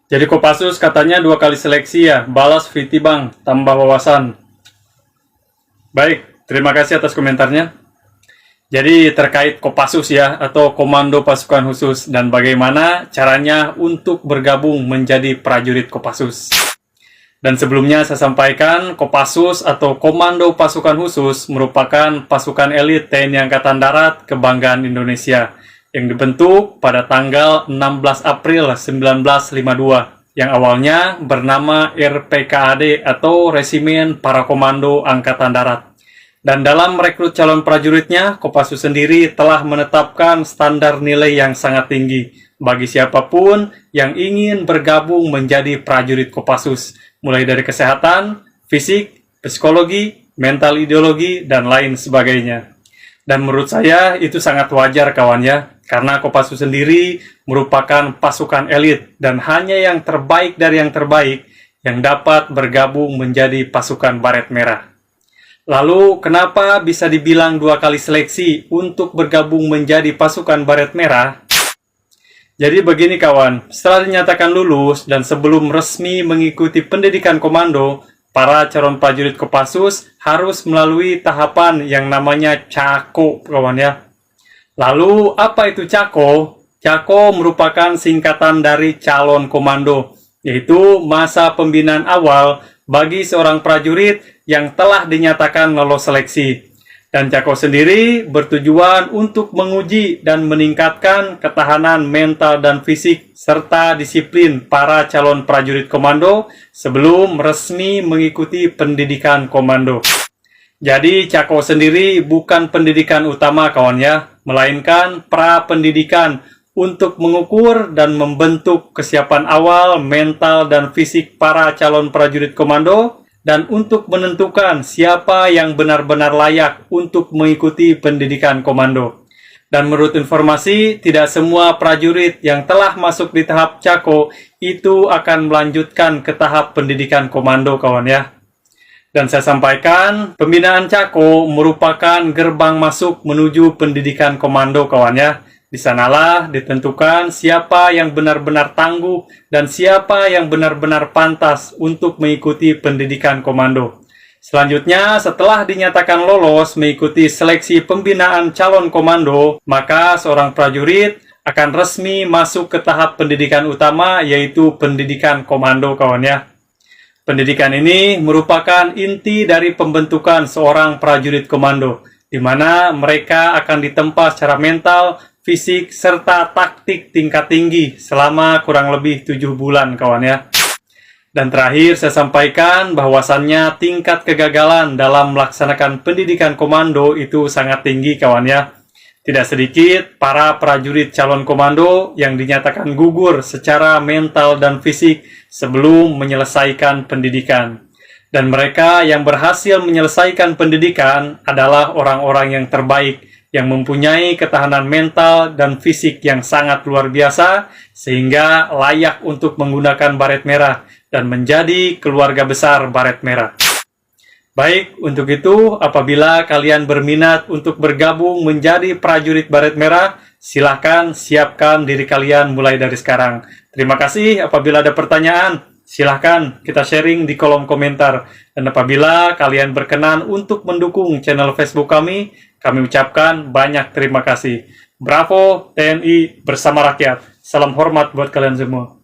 Jadi Kopassus katanya 2 kali seleksi ya, balas VT Bang, tambah wawasan. Baik, terima kasih atas komentarnya. Jadi terkait Kopassus ya, atau Komando Pasukan Khusus, dan bagaimana caranya untuk bergabung menjadi prajurit Kopassus. Dan sebelumnya saya sampaikan, Kopassus atau Komando Pasukan Khusus merupakan pasukan elit TNI Angkatan Darat kebanggaan Indonesia yang dibentuk pada tanggal 16 April 1952 yang awalnya bernama RPKAD atau Resimen Para Komando Angkatan Darat. Dan dalam merekrut calon prajuritnya, Kopassus sendiri telah menetapkan standar nilai yang sangat tinggi bagi siapapun yang ingin bergabung menjadi prajurit Kopassus, mulai dari kesehatan, fisik, psikologi, mental ideologi, dan lain sebagainya. Dan menurut saya itu sangat wajar kawan ya, karena Kopassus sendiri merupakan pasukan elit dan hanya yang terbaik dari yang terbaik yang dapat bergabung menjadi pasukan Baret Merah. Lalu kenapa bisa dibilang 2 kali seleksi untuk bergabung menjadi pasukan Baret Merah? Jadi begini kawan, setelah dinyatakan lulus dan sebelum resmi mengikuti pendidikan komando, para calon prajurit Kopassus harus melalui tahapan yang namanya Cako, kawan ya. Lalu, apa itu Cako? Cako merupakan singkatan dari calon komando, yaitu masa pembinaan awal bagi seorang prajurit yang telah dinyatakan lolos seleksi. Dan Cako sendiri bertujuan untuk menguji dan meningkatkan ketahanan mental dan fisik serta disiplin para calon prajurit komando sebelum resmi mengikuti pendidikan komando. Jadi Cako sendiri bukan pendidikan utama kawan ya, melainkan pra-pendidikan untuk mengukur dan membentuk kesiapan awal mental dan fisik para calon prajurit komando dan untuk menentukan siapa yang benar-benar layak untuk mengikuti pendidikan komando. Dan menurut informasi, tidak semua prajurit yang telah masuk di tahap Cako itu akan melanjutkan ke tahap pendidikan komando kawan ya. Dan saya sampaikan, pembinaan Cako merupakan gerbang masuk menuju pendidikan komando kawan ya. Di sanalah ditentukan siapa yang benar-benar tangguh dan siapa yang benar-benar pantas untuk mengikuti pendidikan komando. Selanjutnya, setelah dinyatakan lolos mengikuti seleksi pembinaan calon komando, maka seorang prajurit akan resmi masuk ke tahap pendidikan utama, yaitu pendidikan komando kawan ya. Pendidikan ini merupakan inti dari pembentukan seorang prajurit komando, di mana mereka akan ditempa secara mental, fisik, serta taktik tingkat tinggi selama kurang lebih 7 bulan kawan ya. Dan terakhir saya sampaikan bahwasannya tingkat kegagalan dalam melaksanakan pendidikan komando itu sangat tinggi kawan ya. Tidak sedikit para prajurit calon komando yang dinyatakan gugur secara mental dan fisik sebelum menyelesaikan pendidikan. Dan mereka yang berhasil menyelesaikan pendidikan adalah orang-orang yang terbaik, yang mempunyai ketahanan mental dan fisik yang sangat luar biasa, sehingga layak untuk menggunakan Baret Merah dan menjadi keluarga besar Baret Merah. Baik, untuk itu apabila kalian berminat untuk bergabung menjadi prajurit Baret Merah, silahkan siapkan diri kalian mulai dari sekarang. Terima kasih. Apabila ada pertanyaan, silahkan kita sharing di kolom komentar. Dan apabila kalian berkenan untuk mendukung channel Facebook kami ucapkan banyak terima kasih. Bravo TNI bersama rakyat. Salam hormat buat kalian semua.